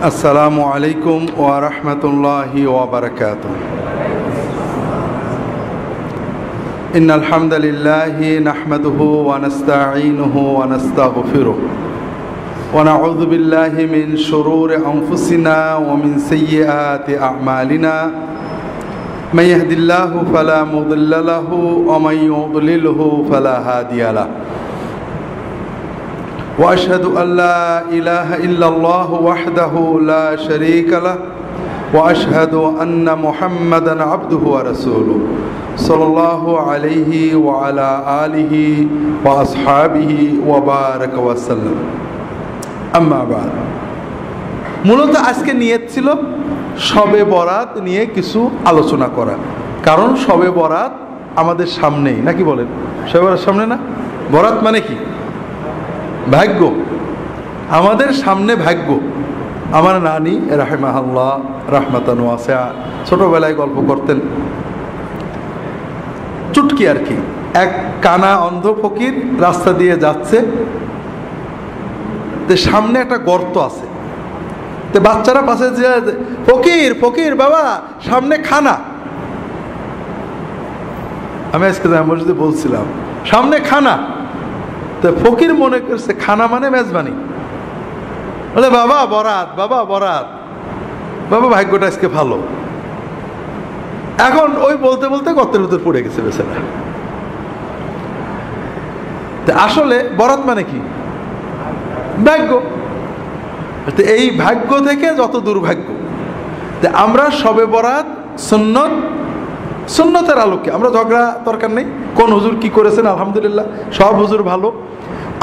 আসসালামু আলাইকুম ওয়া রাহমাতুল্লাহি ওয়া বারাকাতুহু। ইন্নাল হামদালিল্লাহি নাহমাদুহু ওয়া নাস্তাঈনুহু ওয়া নাস্তাগফিরুহু ওয়া নাউযু বিল্লাহি মিন শুরুরি আনফুসিনা ওয়া মিন সাইয়্যাতি আ'মালিনা। মান ইয়াহদিল্লাহু ফালা মুদিল্লা লাহু ওয়া মান ইউদ্লিলহু ফালা হাদিয়া লাহু। وأشهد أن لا إله إلا الله وحده لا شريك له وأشهد أن محمدا عبده ورسوله صلى الله عليه وعلى آله وأصحابه وبارك وسلم أما بعد। মূলত আজকে নিয়ত ছিল শবে বরাত নিয়ে কিছু আলোচনা করা, কারণ শবে বরাত আমাদের সামনেই, নাকি বলেন? শবে বরাত সামনে না? বরাত মানে কি? ভাগ্য, আমাদের সামনে ভাগ্য। আমার নানি রাহিমাহুল্লাহ রাহমাতান ওয়াসিআ ছোটবেলায় গল্প করতেন, চুটকি আর কি। এক কানা অন্ধ ফকির রাস্তা দিয়ে যাচ্ছে, তো সামনে একটা গর্ত আছে, তো বাচ্চারা পাশে যে ফকির ফকির বাবা সামনে খানা। আমি আজকে মসজিদে বলছিলাম সামনে খানা, তো ফকির মনে করছে খানা মানে মেজবানি, বলে বাবা বরাত, বাবা বরাত, বাবা ভাগ্যটা আজকে ভালো। এখন ওই বলতে বলতে গর্তের ভিতর পড়ে গেছে বেচারা। আসলে বরাত মানে কি? ভাগ্য। এই ভাগ্য থেকে যত দুর্ভাগ্য। আমরা শবে বরাত সুন্নত, সুন্নতের আলোকে আমরা ঝগড়া দরকার নেই। কোন হুজুর কি করেছেন, আলহামদুলিল্লাহ সব হুজুর ভালো।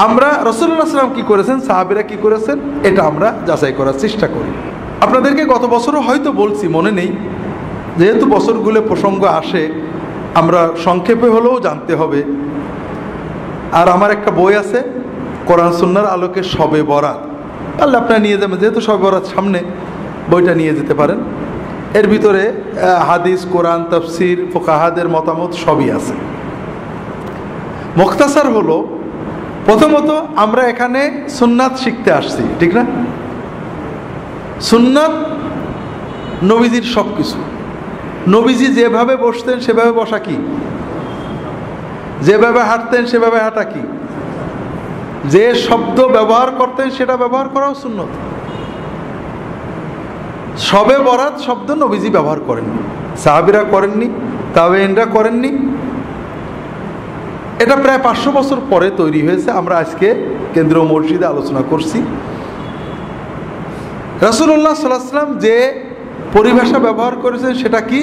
আমরা রাসূলুল্লাহ সাল্লাল্লাহু আলাইহি ওয়াসাল্লাম কি করেছেন, সাহাবীরা কি করেছেন, এটা আমরা যাচাই করার চেষ্টা করি। আপনাদেরকে গত বছরও হয়তো বলছি, মনে নেই, যেহেতু বছরগুলো প্রসঙ্গ আসে আমরা সংক্ষেপে হলেও জানতে হবে। আর আমার একটা বই আছে কোরআন সুন্নাহর আলোকে শবে বরাত, আল্লাহ আপনারা নিয়ে যাবেন, যেহেতু শবে বরাত সামনে, বইটা নিয়ে যেতে পারেন। এর ভিতরে হাদিস, কোরআন, তাফসির, ফুকাহাদের মতামত সবই আছে। মুখতাসার হলো, প্রথমত আমরা এখানে সুন্নাত শিখতে আসছি, ঠিক না? সুন্নাত নবীজির সব কিছু। নবীজি যেভাবে বসতেন সেভাবে বসা কি, যেভাবে হাঁটতেন সেভাবে হাঁটা কি, যে শব্দ ব্যবহার করতেন সেটা ব্যবহার করাও সুন্নত। শবে বরাত শব্দ নবীজি ব্যবহার করেননি, সাহাবীরা করেননি, তাবেঈনরা করেননি। এটা প্রায় 500 বছর পরে তৈরি হয়েছে। আমরা আজকে কেন্দ্রীয় মসজিদে আলোচনা করছি। রাসূলুল্লাহ সাল্লাল্লাহু আলাইহি ওয়াসাল্লাম যে পরিভাষা ব্যবহার করেছেন সেটা কি?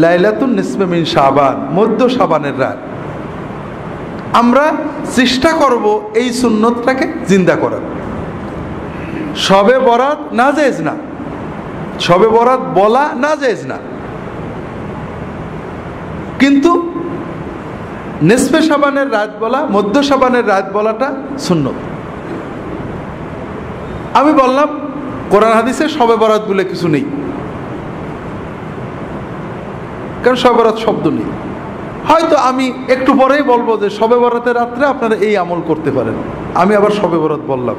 লাইলাতুন নিসফে মিন শাবান, মধ্য শাবানের রাত। আমরা চেষ্টা করব এই সুন্নতটাকে জিন্দা করার। শবে বরাত নাজায়েজ না, শবে বরাত বলা নাজায়েজ না, কিন্তু নিসফে শাবানের রাত বলা, মধ্য শাবানের রাত বলাটা সুন্নত। আমি বললাম কোরআন হাদিসে শবে বরাত বলে কিছু নেই, কারণ শবে বরাত শব্দ নেই। হয়তো আমি একটু পরেই বলবো যে শবে বরাতের রাত্রে আপনারা এই আমল করতে পারেন, আমি আবার শবে বরাত বললাম,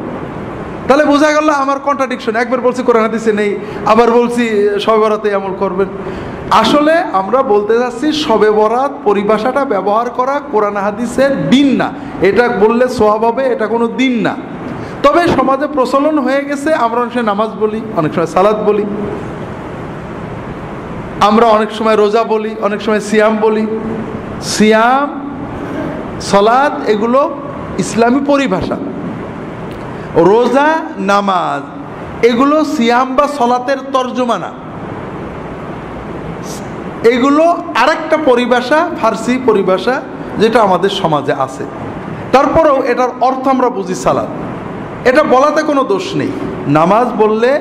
তাহলে বোঝা গেল আমার কন্ট্রাডিকশন। একবার বলছি কোরআন হাদিসে নেই, আবার বলছি শবে বরাতে আমল করবেন। আসলে আমরা বলতে যাচ্ছি শবে বরাত পরিভাষাটা ব্যবহার করা কোরআন হাদিসের দিন না, এটা বললে সওয়াব হবে, এটা কোনো দিন না। তবে সমাজে প্রচলন হয়ে গেছে, আমরা অনেক সময় নামাজ বলি, অনেক সময় সালাত বলি, আমরা অনেক সময় রোজা বলি, অনেক সময় সিয়াম বলি। সিয়াম, সালাত এগুলো ইসলামী পরিভাষা। রোজা, নামাজ এগুলো সিয়াম বা সালাতের তর্জমা না, এগুলো আরেকটা পরিভাষা, ফার্সি পরিভাষা, যেটা আমাদের সমাজে আছে। তারপরেও এটার অর্থ আমরা বুঝি সালাত, এটা বলাতে কোনো দোষ নেই। নামাজ বললে,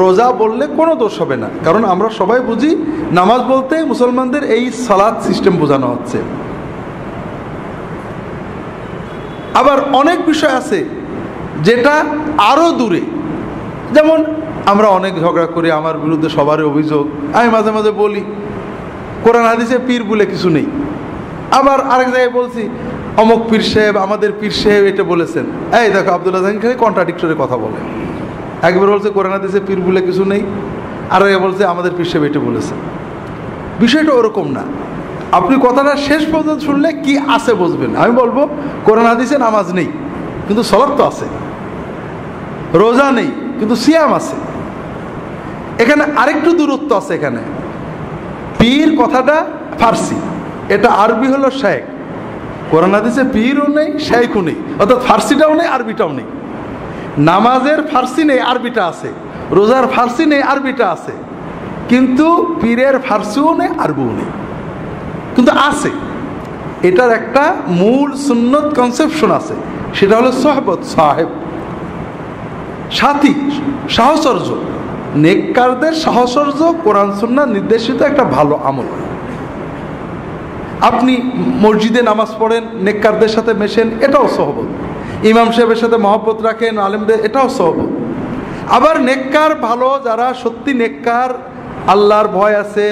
রোজা বললে কোনো দোষ হবে না, কারণ আমরা সবাই বুঝি নামাজ বলতে মুসলমানদের এই সালাত সিস্টেম বোঝানো হচ্ছে। আবার অনেক বিষয় আছে যেটা আরও দূরে, যেমন আমরা অনেক ঝগড়া করি, আমার বিরুদ্ধে সবারই অভিযোগ, আমি মাঝে মাঝে বলি কোরআন হাদিসে পীর বলে কিছু নেই। আবার আরেক জায়গায় বলছি অমুক পীর সাহেব, আমাদের পীর সাহেব এটা বলেছেন। এই দেখো আব্দুল্লাহ জাহান খালি কন্ট্রাডিক্টরি কথা বলে। একবার বলছে কোরআন হাদিসে পীর বলে কিছু নেই, আর বলছে আমাদের পীর সাহেব এটা বলেছে। বিষয়টা ওরকম না। আপনি কথাটা শেষ পর্যন্ত শুনলে কি আছে বুঝবেন। আমি বলবো কোরআন হাদিসে নামাজ নেই কিন্তু সালাত তো আছে, রোজা নেই কিন্তু সিয়াম আছে। এখানে আরেকটু দূরত্ব আছে। এখানে পীর কথাটা ফার্সি, এটা আরবি হলো শেখ। কোরআন হাদিসে পীরও নেই শেখও নেই, অর্থাৎ ফার্সিটাও নেই আরবিটাও নেই। নামাজের ফার্সি নেই আরবিটা আছে, রোজার ফার্সি নেই আরবিটা আছে, কিন্তু পীরের ফার্সিও নেই আরবিও নেই, কিন্তু আছে। এটার একটা মূল সুন্নত কনসেপশন আছে, সেটা হলো সোহবত, সাহেব, সাথী, সাহচর্য। নেককারদের সাহচর্য কোরআন সুন্নাহ নির্দেশিত একটা ভালো আমল। আপনি মসজিদে নামাজ পড়েন, নেককারদের সাথে মেশেন, এটাও সহবত। ইমাম সাহেবের সাথে মহব্বত রাখেন, আলেমদের, এটাও সহবত। আবার নেককার ভালো, যারা সত্যি নেককার, আল্লাহর ভয় আছে,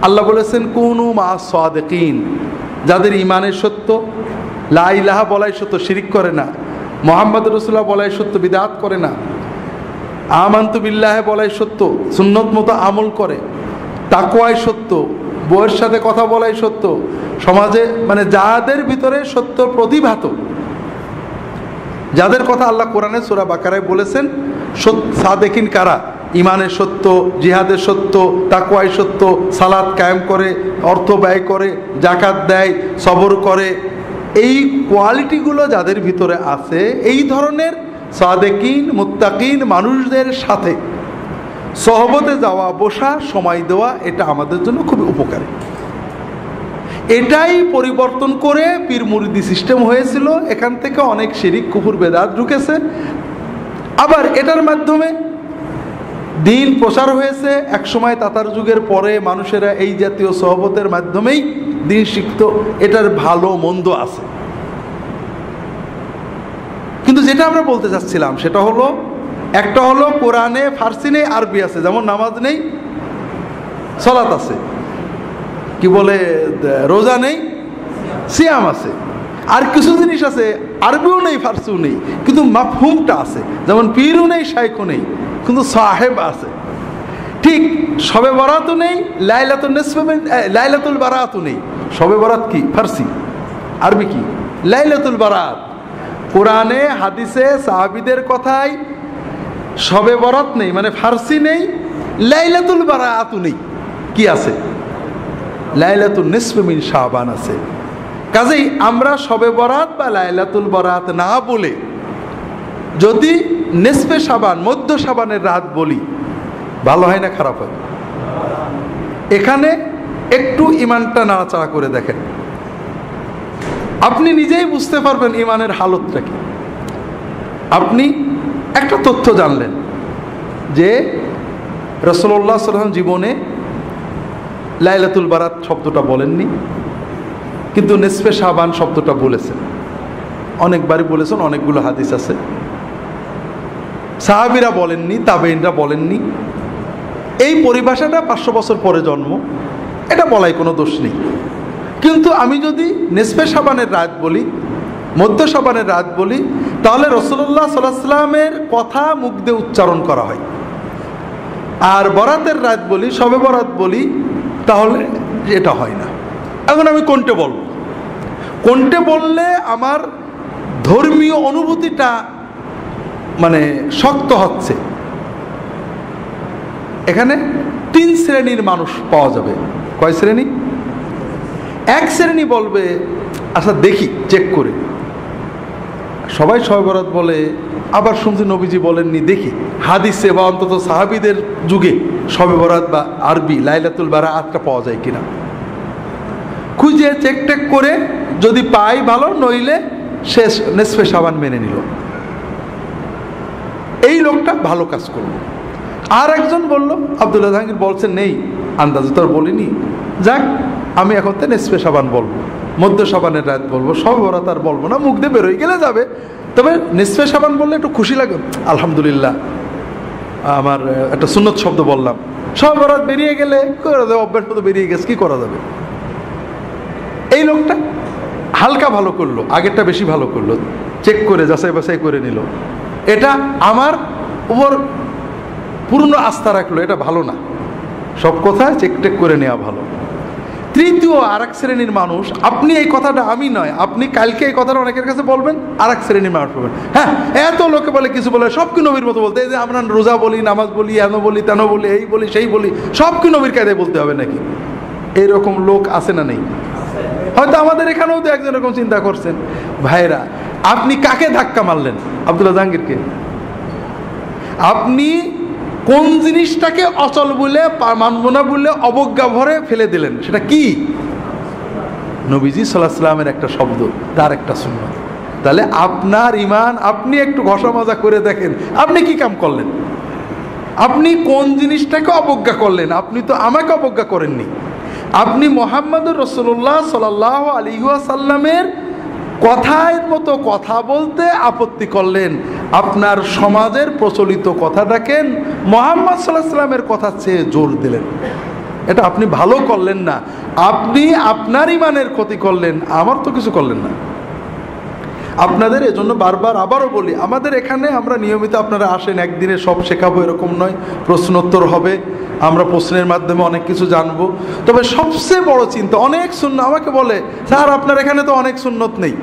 আল্লাহ বলেছেন কুনু মা সাদিকিন, যাদের ইমানের সত্য, লা ইলাহা বলাই সত্য, শিরিক করে না, মুহাম্মদ রাসূলুল্লাহ বলাই সত্য, বিদআত করে না, আমানতু বিল্লাহি বলাই সত্য, সুন্নত মতো আমল করে, তাকওয়াই সত্য, বউয়ের সাথে কথা বলাই সত্য, সমাজে মানে যাদের ভিতরে সত্য প্রতিভাত, যাদের কথা আল্লাহ কোরআনে সূরা বাকারায় বলেছেন সাদেকিন কারা, ইমানের সত্য, জিহাদের সত্য, তাকওয়াই সত্য, সালাত কায়েম করে, অর্থ ব্যয় করে, জাকাত দেয়, সবর করে, এই কোয়ালিটিগুলো যাদের ভিতরে আছে, এই ধরনের সাদেকিন মুত্তাকিন মানুষদের সাথে সহবতে যাওয়া, বসা, সময় দেওয়া, এটা আমাদের জন্য খুবই উপকারী। এটাই পরিবর্তন করে পীর মুরিদি সিস্টেম হয়েছিল। এখান থেকে অনেক শিরিক কুফর বেদাত ঢুকেছে। আবার এটার মাধ্যমে দিন প্রচার হয়েছে। একসময় তাতার যুগের পরে মানুষেরা এই জাতীয় সহবতের মাধ্যমেই দিন শিখত। এটার ভালো মন্দ আছে, কিন্তু যেটা আমরা বলতে চাচ্ছিলাম সেটা হলো, একটা হলো কোরআনে ফার্সি নেই আরবি আছে, যেমন নামাজ নেই সালাত আছে, কি বলে রোজা নেই সিয়াম আছে। আর কিছু জিনিস আছে আরবিও নেই ফার্সিও নেই, কিন্তু মাফহুমটা আছে, যেমন পীরও নেই শাইখও নেই, কিন্তু সাহেব আছে। ঠিক শবে বরাতও নেই, লাইলাতুল বারাতও নেই। শবে বরাত কি ফার্সি, আরবি কি লাইলাতুল বারাত। কোরআনে হাদিসে সাহাবীদের কথায় শবে বরাত নেই, মানে ফার্সি নেই, লাইলাতুল বারাতও নেই, কি আছে লাইলাতুল নিসফে মিন শাবান আছে। কাজেই আমরা শবে বরাত বা লাইলাতুল বরাত না বলে যদি নিসফে শাবান, মধ্য শাবানের রাত বলি, ভালো হয় না খারাপ হয়? এখানে একটু ইমানটা নাড়াচাড়া করে দেখেন, আপনি নিজেই বুঝতে পারবেন ইমানের হালতটা কি। আপনি একটা তথ্য জানলেন যে রাসূলুল্লাহ সাল্লাল্লাহু আলাইহি ওয়াসাল্লাম জীবনে লাইলাতুল বারাত শব্দটা বলেননি, কিন্তু নিসফে শাবান শব্দটা বলেছেন, অনেকবারই বলেছেন, অনেকগুলো হাদিস আছে। সাহাবীরা বলেননি, তাবেঈনরা বলেননি। এই পরিভাষাটা 500 বছর পরে জন্ম, এটা বলাই কোনো দোষ নেই। কিন্তু আমি যদি নিসফে শাবানের রাত বলি, মধ্য শাবানের রাত বলি, তাহলে রাসূলুল্লাহ সাল্লাল্লাহু আলাইহি ওয়াসাল্লামের কথা মুখ দিয়ে উচ্চারণ করা হয়। আর বরাতের রাত বলি, শবে বরাত বলি, তাহলে এটা হয় না। এখন আমি কোনটা বলবো? কোনটা বললে আমার ধর্মীয় অনুভূতিটা মানে শক্ত হচ্ছে? এখানে 3 শ্রেণীর মানুষ পাওয়া যাবে। কয় শ্রেণী? এক শ্রেণী বলবে আচ্ছা দেখি চেক করে, সবাই শবে বরাত বলে, আবার শুনছি নবীজি বলেননি, দেখি হাদিসে বা অন্তত সাহাবীদের যুগে শবে বরাত বা আরবি লাইলাতুল বারাতটা পাওয়া যায় কিনা, খুঁজে চেক টেক করে যদি পাই ভালো, নইলে শেষ নিসফে শাবান মেনে নিল। এই লোকটা ভালো কাজ করলো। আর একজন বলল আব্দুল্লাহ জাহাঙ্গীর বলছেন নেই, আন্দাজে তো আর বলিনি, যাক আমি এখন তো নিসফে শাবান বলবো, মধ্য শাবানের রাত বলবো, শবে বরাত আর বলবো না, মুখ দিয়ে বেরোয় গেলে যাবে। তবে নিসফে শাবান বললে একটু খুশি লাগে, আলহামদুলিল্লাহ আমার একটা সুন্নত শব্দ বললাম। শবে বরাত বেরিয়ে গেলে করে দেবে, অভ্যাস মতো বেরিয়ে গেছে, কি করা যাবে। এই লোকটা হালকা ভালো করলো, আগেরটা বেশি ভালো করলো, চেক করে যাচাই বাছাই করে নিল। এটা আমার উপর পূর্ণ আস্থা রাখলো, এটা ভালো না। সব কথা চেকটেক করে নেওয়া ভালো। তৃতীয় আর এক শ্রেণীর মানুষ, আপনি এই কথাটা, আমি নয়, আপনি কালকে এই কথাটা অনেকের কাছে বলবেন, আর এক শ্রেণীর মানুষ বলবেন, হ্যাঁ এত লোকে বলে কিছু বলে, সব কি নবীর মতো বলতে? এই যে আমরা রোজা বলি, নামাজ বলি, এন বলি, তেন বলি, এই বলি, সেই বলি, সব কি নবীর কায়দায় বলতে হবে নাকি? এইরকম লোক আছে না নেই? হয়তো আমাদের এখানেও তো একজন এরকম চিন্তা করছেন। ভাইরা, আপনি কাকে ধাক্কা মারলেন? আব্দুল্লাহ জাহাঙ্গীরকে। আপনি কোন জিনিসটাকে অচল বলে, মানব না বলে অবজ্ঞা ভরে ফেলে দিলেন? সেটা কি? নবীজি সাল্লাল্লাহু আলাইহি ওয়াসাল্লামের একটা শব্দ, তার একটা সুন্নাত। তাহলে আপনার ঈমান, আপনি একটু ঘষা মাজা করে দেখেন, আপনি কি কাম করলেন? আপনি কোন জিনিসটাকে অবজ্ঞা করলেন? আপনি তো আমাকে অবজ্ঞা করেননি। আপনি মুহাম্মদুর রাসূলুল্লাহ সাল্লাল্লাহু আলাইহি ওয়াসাল্লামের কথার মতো কথা বলতে আপত্তি করলেন। আপনার সমাজের প্রচলিত কথাটাকে মুহাম্মদ সাল্লাল্লাহু আলাইহি ওয়াসাল্লামের কথা চেয়ে জোর দিলেন। এটা আপনি ভালো করলেন না, আপনি আপনার ঈমানের ক্ষতি করলেন, আমার তো কিছু করলেন না। আপনাদের এজন্য বারবার আবারও বলি, আমাদের এখানে আমরা নিয়মিত, আপনারা আসেন, একদিনে সব শেখাবো এরকম নয়, প্রশ্নোত্তর হবে, আমরা প্রশ্নের মাধ্যমে অনেক কিছু জানবো। তবে সবচেয়ে বড় চিন্তা, অনেক সুন্নাত আমাকে বলে, স্যার আপনার এখানে তো অনেক সুন্নত নেই।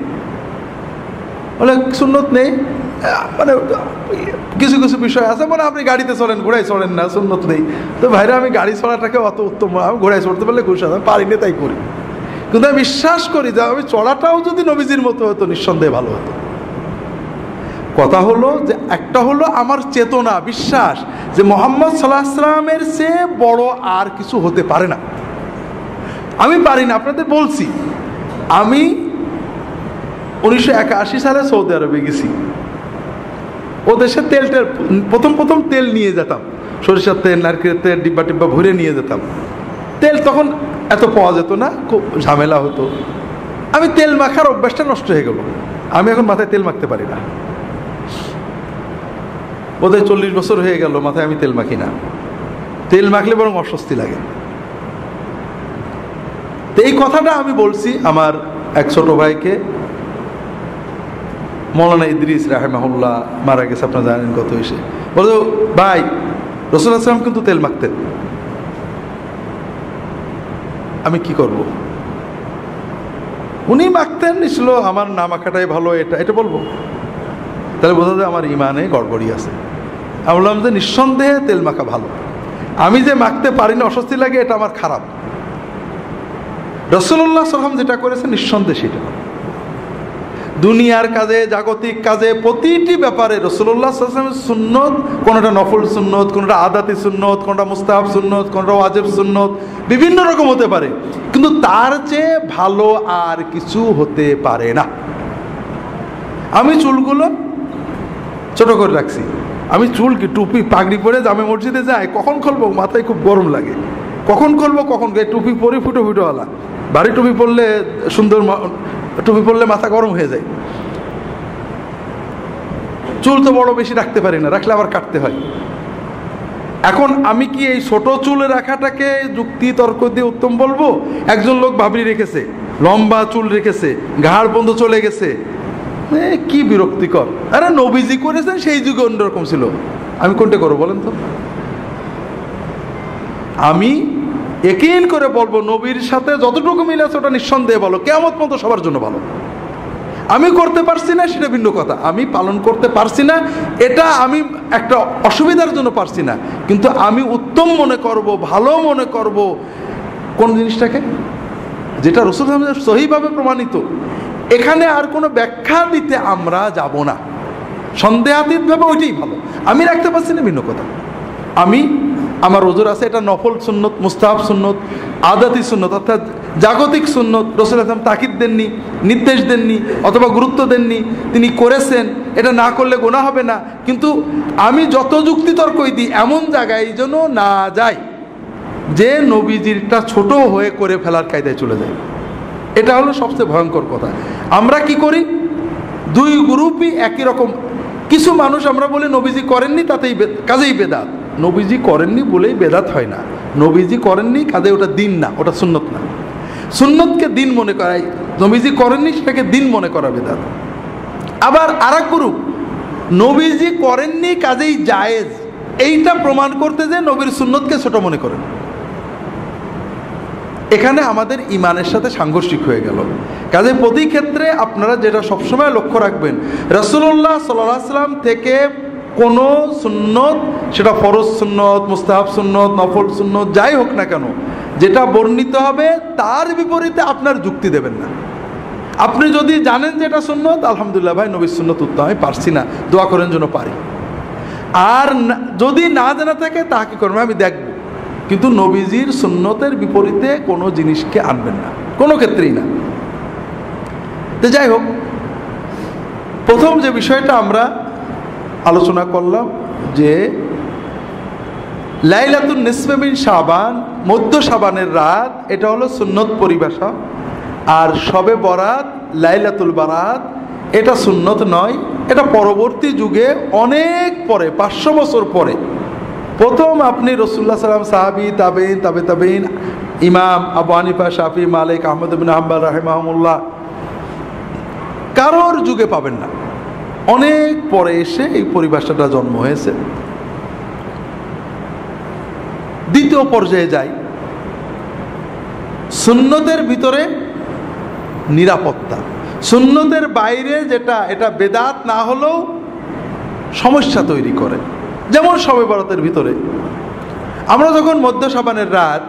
অনেক সুন্নত নেই মানে কিছু কিছু বিষয় আছে, মানে আপনি গাড়িতে চলেন, ঘোড়ায় চলেন না, সুন্নত নেই। তো ভাইরা, আমি গাড়ি চলাটাকে অত উত্তম, আমি ঘোড়ায় চড়তে পারলে খুশি, আমি পারি না তাই করি। কিন্তু আমি বিশ্বাস করি যে আমি চলাটাও যদি নবীজির মতো হতো, নিঃসন্দেহে ভালো হতো। কথা হলো যে, একটা হলো আমার চেতনা, বিশ্বাস যে মুহাম্মদ সাল্লাল্লাহু আলাইহি ওয়াসাল্লামের চেয়ে বড় আর কিছু হতে পারে না। আমি পারি না, আপনাদের বলছি, আমি 1981 সালে সৌদি আরবে গেছি। ও দেশে প্রথম তেল নিয়ে যেতাম, সরিষার তেল, নারকেলের তেল, ডিব্বা টিব্বা ভরে নিয়ে যেতাম। তেল তখন এত পাওয়া যেত না, খুব ঝামেলা হতো। আমি তেল মাখার অভ্যাসটা নষ্ট হয়ে গেল, আমি এখন মাথায় তেল মাখতে পারি না। বোধহয় 40 বছর হয়ে গেল মাথায় আমি তেল মাখি না। তেল মাখলে বরং অস্বস্তি লাগে। তো এই কথাটা আমি বলছি আমার এক ছোট ভাইকে, মৌলানা ইদ্রিস রাহিমাহুল্লাহ, মারা গেছে, আপনারা জানেন কত এসে বলতো, ভাই রাসূলুল্লাহ সাল্লাল্লাহু আলাইহি ওয়াসাল্লাম কিন্তু তেল মাখতেন, আমি কি করব? উনি মাখতেন, ছিল আমার না মাখাটাই ভালো, এটা বলবো? তাহলে বোঝা যায় আমার ঈমানে গড়বড়ি আছে। আমি বললাম যে নিঃসন্দেহে তেল মাখা ভালো, আমি যে মাখতে পারি না, অস্বস্তি লাগে, এটা আমার খারাপ। রাসূলুল্লাহ সাল্লাল্লাহু আলাইহি ওয়াসাল্লাম যেটা করেছে নিঃসন্দেহে সেটা। দুনিয়ার কাজে, জাগতিক কাজে, প্রতিটি ব্যাপারে রাসূলুল্লাহ সাল্লাল্লাহু আলাইহি ওয়াসাল্লামের সুন্নত, কোনটা নফল সুন্নত, কোনটা আদাতি সুন্নত, কোনটা মুস্তাহাব সুন্নত, কোনটা ওয়াজিব সুন্নত, বিভিন্ন রকম হতে পারে, কিন্তু তার চেয়ে ভালো আর কিছু হতে পারে না। আমি চুলগুলো ছোট করে রাখছি। আমি চুল কি টুপি পাগড়ি পরে জামে মসজিদে যাই, কখন খুলবো মাথায় খুব গরম লাগে, কখন খুলবো কখন, টুপি পরে ফুটো ফুটোওয়ালা, ভারী টুপি পরলে, সুন্দর টুপি পরলে মাথা গরম হয়ে যায়। চুল তো বড় বেশি রাখতে পারি না, রাখলে আবার কাটতে হয়। এখন আমি কি এই ছোট চুল রাখাটাকে যুক্তি তর্ক দিয়ে উত্তম বলবো? একজন লোক ভাবরি রেখেছে, লম্বা চুল রেখেছে, ঘাড় বন্ধ চলে গেছে, কি বিরক্তিকর। আরে নবীজি করেছেন, সেই যুগে অন্যরকম ছিল, আমি কোনটা করবো বলেন তো? আমি ইয়াকিন করে বলবো, নবীর সাথে যতটুকু মিল আছে ওটা নিঃসন্দেহে ভালো, কিয়ামত পর্যন্ত সবার জন্য ভালো। আমি করতে পারছি না সেটা ভিন্ন কথা, আমি পালন করতে পারছি না, এটা আমি একটা অসুবিধার জন্য পারছি না, কিন্তু আমি উত্তম মনে করব, ভালো মনে করব কোন জিনিসটাকে, যেটা রাসূল সহিভাবে প্রমাণিত। এখানে আর কোনো ব্যাখ্যা দিতে আমরা যাব না, সন্দেহাতীতভাবে ওইটাই ভালো। আমি রাখতে পারছি না ভিন্ন কথা, আমি আমার ওজোর আছে, এটা নফল সুন্নত, মুস্তাহাব সুন্নত, আদাতি সুন্নত, অর্থাৎ জাগতিক সুন্নত। রাসূল তাকিদ দেননি, নির্দেশ দেননি, অথবা গুরুত্ব দেননি, তিনি করেছেন, এটা না করলে গুনাহ হবে না। কিন্তু আমি যত যুক্তিতর্কই দিই, এমন জায়গায় যেন না যাই যে নবীজিরটা ছোট হয়ে করে ফেলার কায়দায় চলে যায়। এটা হলো সবচেয়ে ভয়ঙ্কর কথা। আমরা কি করি, দুই গ্রুপই একই রকম। কিছু মানুষ আমরা বলি নবীজি করেননি, তাতেই কাজেই বেদাত। নবীজি করেননি বলেই বেদাত হয় না, নবীজি করেননি কাজে ওটা দিন না, ওটা সুন্নত না। সুন্নতকে দিন মনে করাই, নবীজি করেননি সেটাকে দিন মনে করা বেদাত। আবার আর এক গ্রুপ নবীজি করেননি কাজেই জায়েজ, এইটা প্রমাণ করতে যে নবীর সুন্নতকে ছোট মনে করেন। এখানে আমাদের ইমানের সাথে সাংঘর্ষিক হয়ে গেল। কাজে প্রতি ক্ষেত্রে আপনারা যেটা সবসময় লক্ষ্য রাখবেন, রাসূলুল্লাহ সাল্লাল্লাহু আলাইহি ওয়াসাল্লাম থেকে কোনো সুন্নত, সেটা ফরজ সুন্নত, মুস্তাহাব সুন্নত, নফল সুন্নত, যাই হোক না কেন, যেটা বর্ণিত হবে তার বিপরীতে আপনার যুক্তি দেবেন না। আপনি যদি জানেন যে এটা সুন্নত, আলহামদুলিল্লাহ ভাই নবীর সুন্নত উত্তম, আমি পারছি না, দোয়া করেন যেন পারি। আর যদি না জানা থাকে তাকে করবেন আমি দেখব, কিন্তু নবীজির সুন্নতের বিপরীতে কোনো জিনিসকে আনবেন না, কোনো ক্ষেত্রেই না। তো যাই হোক, প্রথম যে বিষয়টা আমরা আলোচনা করলাম যে লাইলাতুন নিসফে মিন শাবান, মধ্য শাবানের রাত, এটা হলো সুন্নত পরিভাষা। আর শবে বরাত, লাইলাতুল বারাত, এটা সুন্নত নয়, এটা পরবর্তী যুগে অনেক পরে, 500 বছর পরে প্রথম আপনি রাসূলুল্লাহ সাল্লাল্লাহু আলাইহি ওয়াসাল্লাম, সাহাবী, তাবেঈন, তাবেঈন, ইমাম আবু হানিফা, শাফি, মালিক, আহমদ ইবনে হাম্বল রাহিমাহুল্লাহ, কারোর যুগে পাবেন না। অনেক পরে এসে এই পরিভাষাটা জন্ম হয়েছে। দ্বিতীয় পর্যায়ে যাই, সুন্নতের ভিতরে নিরাপত্তা। সুন্নতের বাইরে যেটা, এটা বেদাত না হলেও সমস্যা তৈরি করে। যেমন শবে বরাতের ভিতরে আমরা যখন মধ্য শাবানের রাত,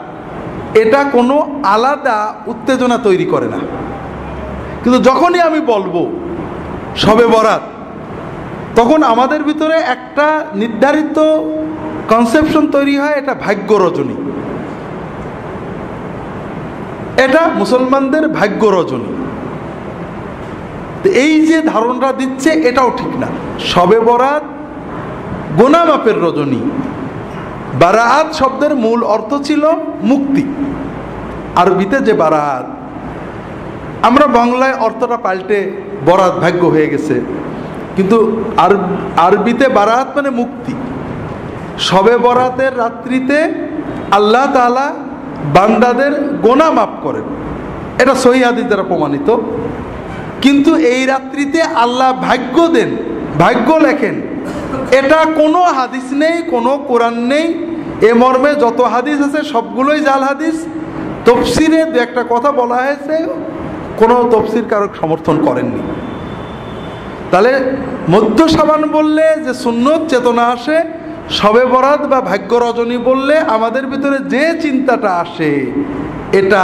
এটা কোনো আলাদা উত্তেজনা তৈরি করে না, কিন্তু যখনই আমি বলবো শবে বরাত, তখন আমাদের ভিতরে একটা নির্ধারিত কনসেপশন তৈরি হয়, এটা ভাগ্য রজনী, এটা মুসলমানদের ভাগ্য রজনী। এই যে ধারণা দিচ্ছে এটাও ঠিক না। শবে বরাত গুনাহ মাপের রজনী। বারাত শব্দের মূল অর্থ ছিল মুক্তি, আরবিতে যে বারাত, আমরা বাংলায় অর্থটা পাল্টে বরাত ভাগ্য হয়ে গেছে, কিন্তু আরবিতে বারাত মানে মুক্তি। শবে বরাতের রাত্রিতে আল্লাহ তাআলা বান্দাদের গুনাহ মাফ করেন, এটা সহিহ হাদিস দ্বারা প্রমাণিত। কিন্তু এই রাত্রিতে আল্লাহ ভাগ্য দেন, ভাগ্য লেখেন, এটা কোনো হাদিস নেই, কোনো কোরআন নেই। এ মর্মে যত হাদিস আছে সবগুলোই জাল হাদিস। তফসিরে দু একটা কথা বলা হয়েছে, কোনো তফসির কারক সমর্থন করেননি। তাহলে মধ্য শাবান বললে যে সুন্নত চেতনা আসে, শবে বরাত বা ভাগ্য রজনী বললে আমাদের ভিতরে যে চিন্তাটা আসে এটা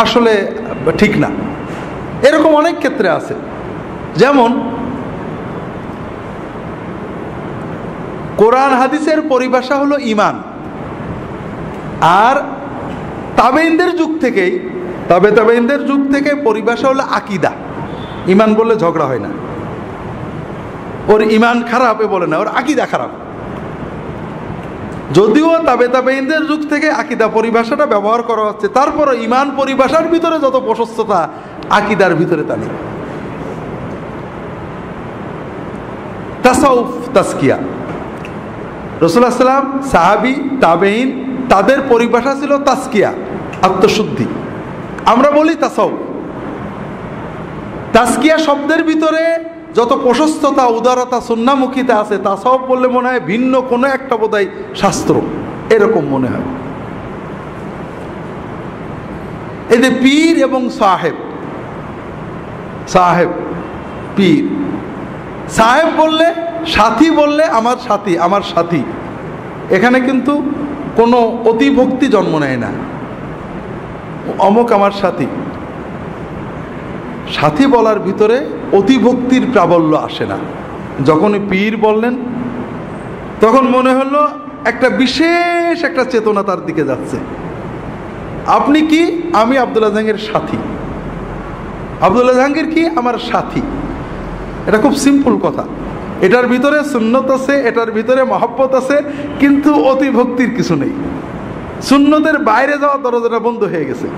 আসলে ঠিক না। এরকম অনেক ক্ষেত্রে আছে। যেমন কোরআন হাদিসের পরিভাষা হলো ঈমান, আর তাবেঈনদের যুগ থেকেই, তাবেঈনদের যুগ থেকে পরিভাষা হলো আকীদা। ঈমান বললে ঝগড়া হয় না, ওর ঈমান খারাপ এ বলে না, ওর আকীদা খারাপ। যদিও তাবেঈনদের যুগ থেকে আকীদা পরিভাষাটা ব্যবহার করা হচ্ছে, তারপরে ঈমান পরিভাষার ভিতরে যত প্রশস্ততা আকীদার ভিতরে তা নেই। তাসাউফ, তাসকিয়া, রাসূলুল্লাহ সাল্লাল্লাহু আলাইহি ওয়াসাল্লাম, সাহাবী, তাবেঈন, তাদের পরিভাষা ছিল তাসকিয়া, আত্মশুদ্ধি। আমরা বলি তাসাউফ। তাসকিয়া শব্দের ভিতরে যত প্রশস্ততা, উদারতা, সুন্নাহমুখিতা আছে, তাসাউফ বললে মনে হয় ভিন্ন কোনো একটা বোধহয় শাস্ত্র, এরকম মনে হয়। এই যে পীর এবং সাহেব, সাহেব, পীর, সাহেব বললে, সাথী বললে আমার সাথী, আমার সাথী, এখানে কিন্তু কোনো অতিভক্তি জন্ম নেয় না, অমুক আমার সাথী। সাথী বলার ভিতরে অতিভক্তির প্রাবল্য আসে না। যখনই পীর বললেন তখন মনে হলো একটা বিশেষ একটা চেতনা তার দিকে যাচ্ছে। আপনি কি? আমি আব্দুল্লাহ জাহাঙ্গীরের সাথী। আব্দুল্লাহ জাহাঙ্গীর কি? আমার সাথী। এটা খুব সিম্পল কথা। এটার ভিতরে সুন্নত আছে, এটার ভিতরে মহব্বত আছে, কিন্তু অতিভক্তির কিছু নেই। সুন্নতের বাইরে যাওয়ার দরজাটা বন্ধ হয়ে গেছে।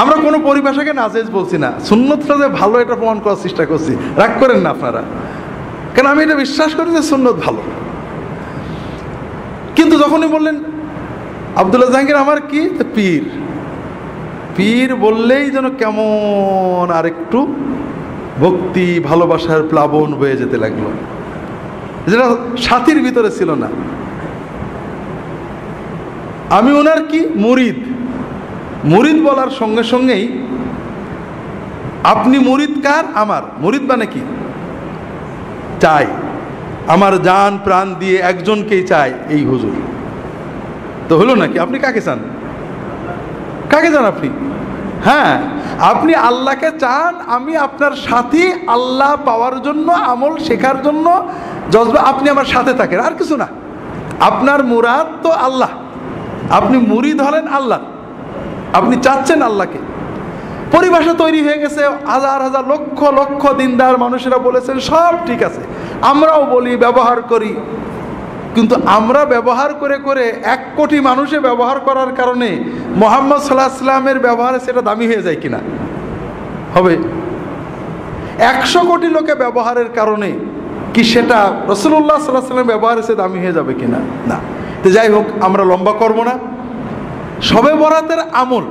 আমরা কোনো পরিভাষাকে নাজেজ বলছি না, সুন্নতটা যে ভালো এটা প্রমাণ করার চেষ্টা করছি। রাগ করেন না আপনারা, কেন আমি এটা বিশ্বাস করি যে সুন্নত ভালো। কিন্তু যখনই বললেন আব্দুল্লাহ জাহাঙ্গীর আমার কি, পীর, পীর বললেই যেন কেমন আর একটু ভক্তি ভালোবাসার প্লাবন বয়ে যেতে লাগলো, যেটা সাথীর ভিতরে ছিল না। আমি ওনার কি মুরিদ, মুরিদ বলার সঙ্গে সঙ্গেই আপনি মুরিদ কার? আমার। মুরিদ মানে কি? চাই, আমার জান প্রাণ দিয়ে একজনকেই চাই, এই হুজুর। তো হলো নাকি? আপনি কাকে চান? কাকে চান আপনি? হ্যাঁ, আপনি আল্লাহকে চান। আমি আপনার সাথী, আল্লাহ পাওয়ার জন্য, আমল শেখার জন্য জজবা। আপনি আমার সাথে থাকেন, আর কিছু না। আপনার মুরাদ তো আল্লাহ, আপনি মুরিদ হলেন আল্লাহ, আপনি চাচ্ছেন আল্লাহকে। পরিভাষা তৈরি হয়ে গেছে, হাজার হাজার লক্ষ লক্ষ দিনদার মানুষেরা বলেছেন সব ঠিক আছে, আমরাও বলি, ব্যবহার করি। কিন্তু আমরা ব্যবহার করে করে 1 কোটি মানুষে ব্যবহার করার কারণে মুহাম্মদ সাল্লাল্লাহু আলাইহি ওয়াসাল্লামের ব্যবহারে সেটা দামি হয়ে যায় কিনা? হবে। 100 কোটি লোকে ব্যবহারের কারণে কি সেটা রাসূলুল্লাহ সাল্লাল্লাহু আলাইহি ওয়াসাল্লামের ব্যবহারে সে দামি হয়ে যাবে কিনা? না। তো যাই হোক, আমরা লম্বা করব না। শবে বরাতের আমল,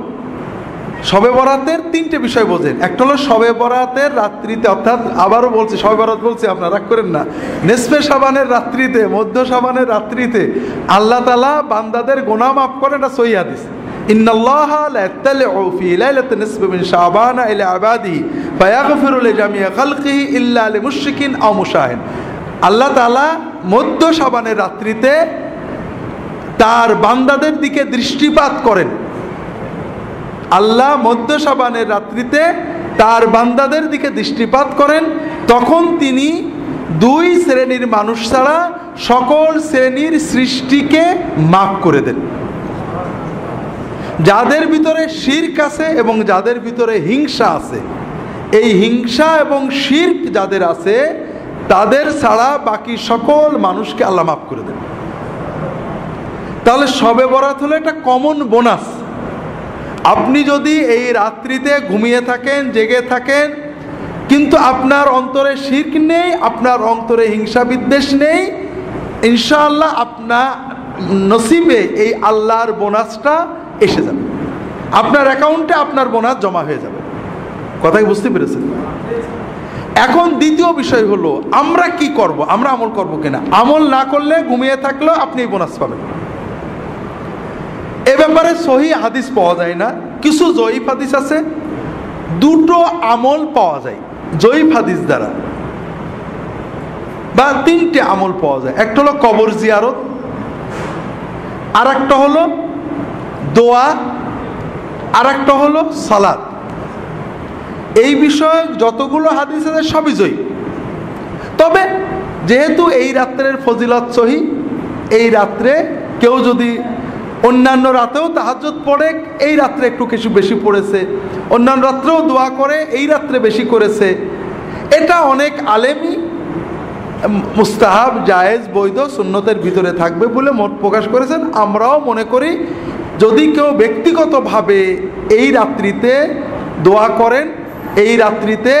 শবে বরাতের 3টে বিষয় বোঝেন। একটা হলো শবে বরাতের রাত্রিতে, অর্থাৎ আবারও বলছি, শবে বরাত বলছি, আপনারা রাগ করেন না, নিসফে শাবানের রাত্রিতে, মধ্য শাবানের রাত্রিতে আল্লাহ তাআলা বান্দাদের গুনাহ মাফ করেন। এটা সহিহ হাদিস। ইন্নাল্লাহা লা ইয়াত্তালিউ ফি লাইলাতিন নিসফি মিন শাবান ইলা ইবাদিহি ফায়াগফিরু লিজামিই খালকিহি ইল্লা লিমুশরিকিন আও মুশাহিন। আল্লাহ তাআলা মধ্য শাবানের রাত্রিতে তার বান্দাদের দিকে দৃষ্টিপাত করেন। আল্লাহ মধ্য শাবানের রাত্রিতে তার বান্দাদের দিকে দৃষ্টিপাত করেন। তখন তিনি 2 শ্রেণীর মানুষ ছাড়া সকল শ্রেণীর সৃষ্টিকে মাফ করে দেন। যাদের ভিতরে শিরক আছে এবং যাদের ভিতরে হিংসা আছে, এই হিংসা এবং শিরক যাদের আছে তাদের ছাড়া বাকি সকল মানুষকে আল্লাহ মাফ করে দেন। তাহলে শবে বরাত হলো একটা কমন বোনাস। আপনি যদি এই রাত্রিতে ঘুমিয়ে থাকেন, জেগে থাকেন, কিন্তু আপনার অন্তরে শিরক নেই, আপনার অন্তরে হিংসা বিদ্বেষ নেই, ইনশাআল্লাহ আপনার নসিবে এই আল্লাহর বোনাসটা এসে যাবে, আপনার অ্যাকাউন্টে আপনার বোনাস জমা হয়ে যাবে। কথাই বুঝতে পেরেছেন? এখন দ্বিতীয় বিষয় হলো আমরা কি করব, আমরা আমল করব কিনা। আমল না করলে, ঘুমিয়ে থাকলেও আপনি এই বোনাস পাবেন। এ ব্যাপারে সহিহ হাদিস পাওয়া যায় না, কিছু জয়ীফ হাদিস আছে। 2টো আমল পাওয়া যায় জয়ীফ হাদিস দ্বারা, বা 3টে আমল পাওয়া যায়। একটা হলো কবর জিয়ারত, আর একটা হলো দোয়া, আর একটা হলো সালাত। এই বিষয়ে যতগুলো হাদিস আছে সবই জয়ীফ। তবে যেহেতু এই রাত্রের ফজিলত সহি, এই রাত্রে কেউ যদি অন্যান্য রাতেও তাহাজ্জুদ পড়ে, এই রাত্রে একটু কিছু বেশি পড়েছে, অন্যান্য রাত্রেও দোয়া করে, এই রাত্রে বেশি করেছে, এটা অনেক আলেমই মুস্তাহাব, জায়েজ, বৈধ, সুন্নতের ভিতরে থাকবে বলে মত প্রকাশ করেছেন। আমরাও মনে করি যদি কেউ ব্যক্তিগতভাবে এই রাত্রিতে দোয়া করেন, এই রাত্রিতে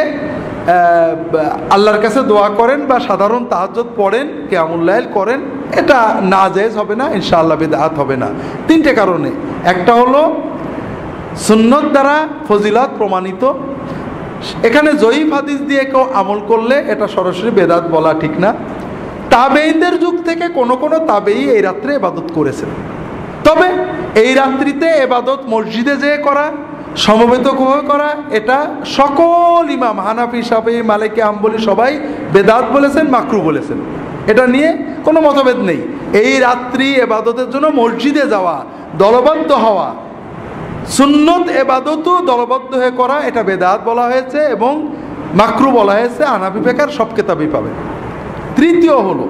আল্লাহর কাছে দোয়া করেন বা সাধারণ তাহাজ্জুদ পড়েন, কিয়ামুল লাইল করেন, এটা নাজায়েজ হবে না, ইনশাআল্লাহ বিদআত হবে না। 3টে কারণে। একটা হলো সুন্নত দ্বারা ফজিলত প্রমাণিত। এখানে জয়ীফ হাদিস দিয়ে কেউ আমল করলে এটা সরাসরি বেদাত বলা ঠিক না। তাবেঈনদের যুগ থেকে কোনো কোনো তাবেঈ এই রাত্রে ইবাদত করেছেন। তবে এই রাত্রিতে ইবাদত মসজিদে যেয়ে করা, সমবেত করা, এটা সকল ইমাম হানাফি, শাফিঈ, মালিকি, হাম্বলি সবাই বেদাত বলেছেন, মাকরু বলেছেন। এটা নিয়ে কোনো মতভেদ নেই। এই রাত্রি ইবাদতের জন্য মসজিদে যাওয়া, দলবদ্ধ হওয়া, সুন্নত ইবাদতও দলবদ্ধ হয়ে করা, এটা বেদাত বলা হয়েছে এবং মাকরু বলা হয়েছে। হানাফি ফিকহের সব কিতাবেই পাবেন। তৃতীয় হলো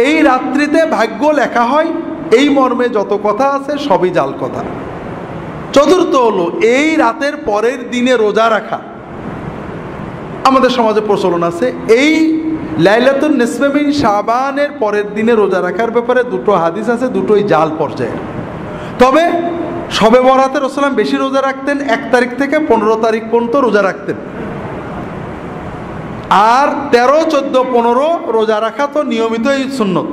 এই রাত্রিতে ভাগ্য লেখা হয়, এই মর্মে যত কথা আছে সবই জাল কথা। চতুর্থ হলো এই রাতের পরের দিনে রোজা রাখা। আমাদের সমাজে প্রচলন আছে এই লাইলাতুন নিসফে মিন শাবানের পরের দিনে রোজা রাখার ব্যাপারে 2টো হাদিস আছে, দুটোই জাল পর্যায়ে। তবে শবে বরাতে রাসূলুল্লাহ বেশি রোজা রাখতেন, 1 তারিখ থেকে 15 তারিখ পর্যন্ত রোজা রাখতেন। আর 13, 14, 15 রোজা রাখা তো নিয়মিতই সুন্নত।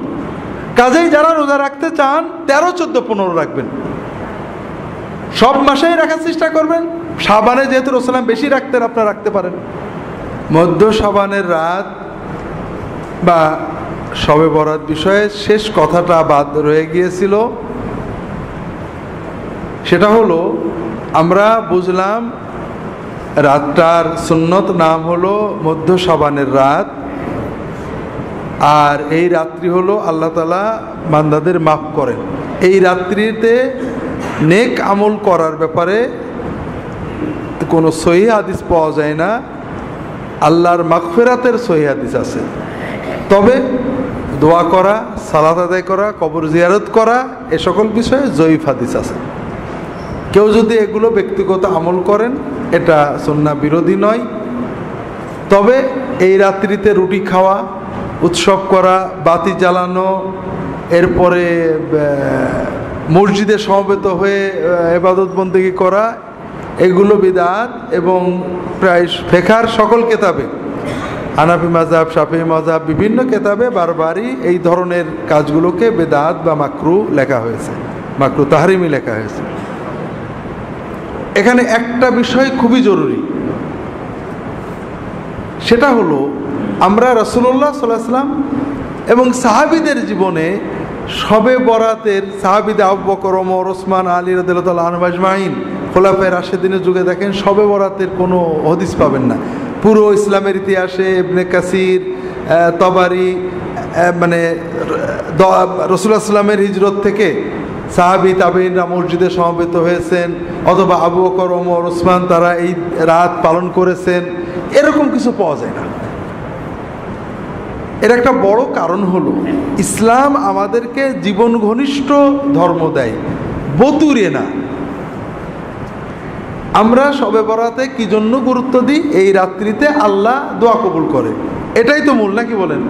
কাজেই যারা রোজা রাখতে চান 13, 14, 15 রাখবেন। সব মাসেই রাখার চেষ্টা করবেন। শাবানে যেহেতু রাসূলুল্লাহ বেশি রাখতেন, আপনারা রাখতে পারেন। মধ্য শাবানের রাত বা শবে বরাত বিষয়ে শেষ কথাটা বাদ রয়ে গিয়েছিল। সেটা হলো, আমরা বুঝলাম রাতটার সুন্নত নাম হলো মধ্য শাবানের রাত, আর এই রাত্রি হলো আল্লাহ তাআলা বান্দাদের মাফ করেন। এই রাত্রিতে নেক আমল করার ব্যাপারে কোনো সহিহ হাদিস পাওয়া যায় না। আল্লাহর মাগফিরাতের সহিহ হাদিস আছে, তবে দোয়া করা, সালাত আদায় করা, কবর জিয়ারত করা, এ সকল বিষয়ে জয়ীফ হাদিস আছে। কেউ যদি এগুলো ব্যক্তিগত আমল করেন, এটা সুন্নাহ বিরোধী নয়। তবে এই রাত্রিতে রুটি খাওয়া, উৎসব করা, বাতি জ্বালানো, এরপরে মসজিদে সমবেত হয়ে ইবাদত বন্দেগী করা, এগুলো বিদআত। এবং প্রায় ফিকহের সকল কিতাবে, হানাফি মাযহাব, শাফিঈ মাযহাব, বিভিন্ন কিতাবে বারবারই এই ধরনের কাজগুলোকে বিদআত বা মাকরুহ লেখা হয়েছে, মাকরুহ তাহরিমি লেখা হয়েছে। এখানে একটা বিষয় খুবই জরুরি, সেটা হলো আমরা রাসূলুল্লাহ সাল্লাল্লাহু আলাইহি ওয়াসাল্লাম এবং সাহাবীদের জীবনে শবে বরাতের, সাহাবীদের আবু বকর, ওমর, ওসমান, আলী রাদিয়াল্লাহু তাআলা আনহুম আজমাইন, খোলাফায়ে রাশেদিনের যুগে দেখেন শবে বরাতের কোনো হাদিস পাবেন না। পুরো ইসলামের ইতিহাসে ইবনে কাসির, তবারি, মানে রাসূলুল্লাহ সাল্লামের হিজরত থেকে সাহাবী তাবেঈনরা মসজিদে সমবেত হয়েছেন, অথবা আবু বকর, ওমর, ওসমান তারা এই রাত পালন করেছেন, এরকম কিছু পাওয়া যায় না। এর একটা বড় কারণ হলো, ইসলাম আমাদেরকে জীবন ঘনিষ্ঠ ধর্ম দেয়, বতুরে না। আমরা শবে বরাতে কি জন্য গুরুত্ব দিই? এই রাত্রিতে আল্লাহ দোয়া কবুল করে, এটাই তো মূল, নাকি বলেন?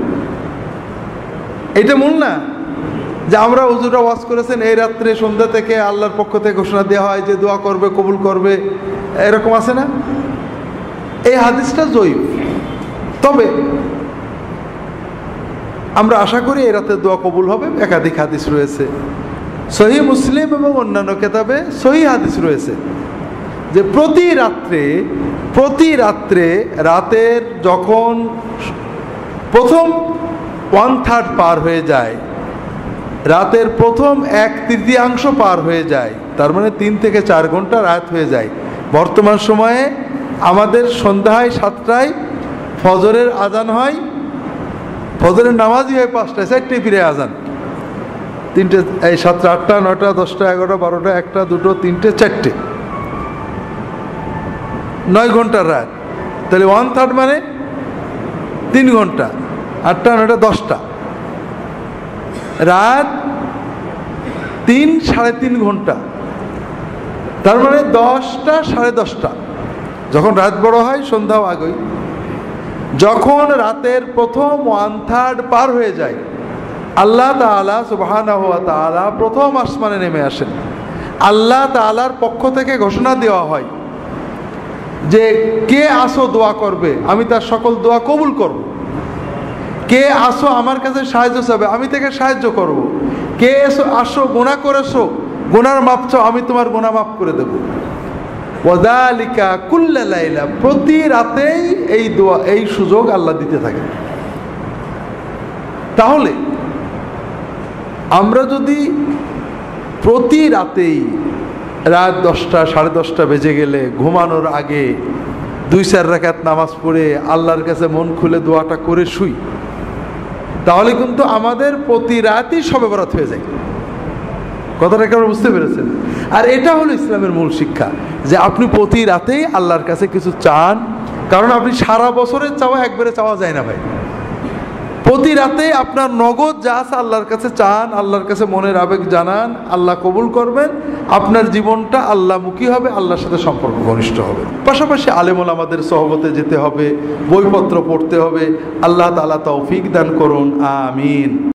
এইটা মূল না যে আমরা হুজুররা ওয়াজ করেছেন এই রাত্রে সন্ধ্যা থেকে আল্লাহর পক্ষ থেকে ঘোষণা দেওয়া হয় যে দোয়া করবে, কবুল করবে, এরকম আছে না? এই হাদিসটা জয়ীফ। তবে আমরা আশা করি এই রাতে দোয়া কবুল হবে। একাধিক হাদিস রয়েছে, সহিহ মুসলিম এবং অন্যান্য কিতাবে সহিহ হাদিস রয়েছে যে প্রতি রাত্রে রাতের যখন প্রথম 1/3 পার হয়ে যায়, রাতের প্রথম 1/3 পার হয়ে যায়, তার মানে 3 থেকে 4 ঘন্টা রাত হয়ে যায়। বর্তমান সময়ে আমাদের সন্ধ্যায় 7টায় ফজরের আজান হয়, ফজরের নামাজই হয় 5টায়, 4টায় ফিরে আজান, 3টে, এই 7টা, 8টা, 9টা, 10টা, 11টা, 12টা, 1টা, 2টো, 3টে, 4টে, 9 ঘন্টার রাত। তাহলে 1/3 মানে 3 ঘন্টা, 8টা, 9টা, 10টা, রাত 3 সাড়ে 3 ঘন্টা, তার মানে 10টা, সাড়ে 10টা। যখন রাত বড় হয় সন্ধ্যাও আগেই। যখন রাতের প্রথম 1/3 পার হয়ে যায়, আল্লাহ তাআলা সুবহানাহু ওয়া তাআলা প্রথম আসমানে নেমে আসেন। আল্লাহ তাআলার পক্ষ থেকে ঘোষণা দেওয়া হয় যে কে আসো দোয়া করবে, আমি তার সকল দোয়া কবুল করব। কে আসো আমার কাছে সাহায্য চাবে, আমি তাকে সাহায্য করব। কে আসো গুনাহ করেছো, গুনার মাপ চাও, আমি তোমার গুনাহ মাফ করে দেব। ওয়াযালিকা কুল্লা লাইলা, প্রতি রাতেই এই দোয়া, এই সুযোগ আল্লাহ দিতে থাকে। তাহলে আমরা যদি প্রতি রাতেই রাত 10টা, সাড়ে 10টা বেজে গেলে ঘুমানোর আগে 2-4 রাকাত নামাজ পড়ে আল্লাহর কাছে মন খুলে দোয়াটা করে শুই, তাহলে কিন্তু আমাদের প্রতি রাতই শবে বরাত হয়ে যায়। কথাটা কেমন বুঝতে পেরেছেন? আর এটা হলো ইসলামের মূল শিক্ষা, যে আপনি প্রতি রাতেই আল্লাহর কাছে কিছু চান, কারণ আপনি সারা বছরের চাওয়া একবারে চাওয়া যায় না ভাই। প্রতি রাতে আপনার নগদ যা আছে আল্লাহর কাছে চান, আল্লাহর কাছে মনের আবেগ জানান, আল্লাহ কবুল করবেন, আপনার জীবনটা আল্লাহমুখী হবে, আল্লাহর সাথে সম্পর্ক ঘনিষ্ঠ হবে। পাশাপাশি আলেম ওলামাদের সহবতে যেতে হবে, বইপত্র পড়তে হবে। আল্লাহ তাআলা তৌফিক দান করুন, আমিন।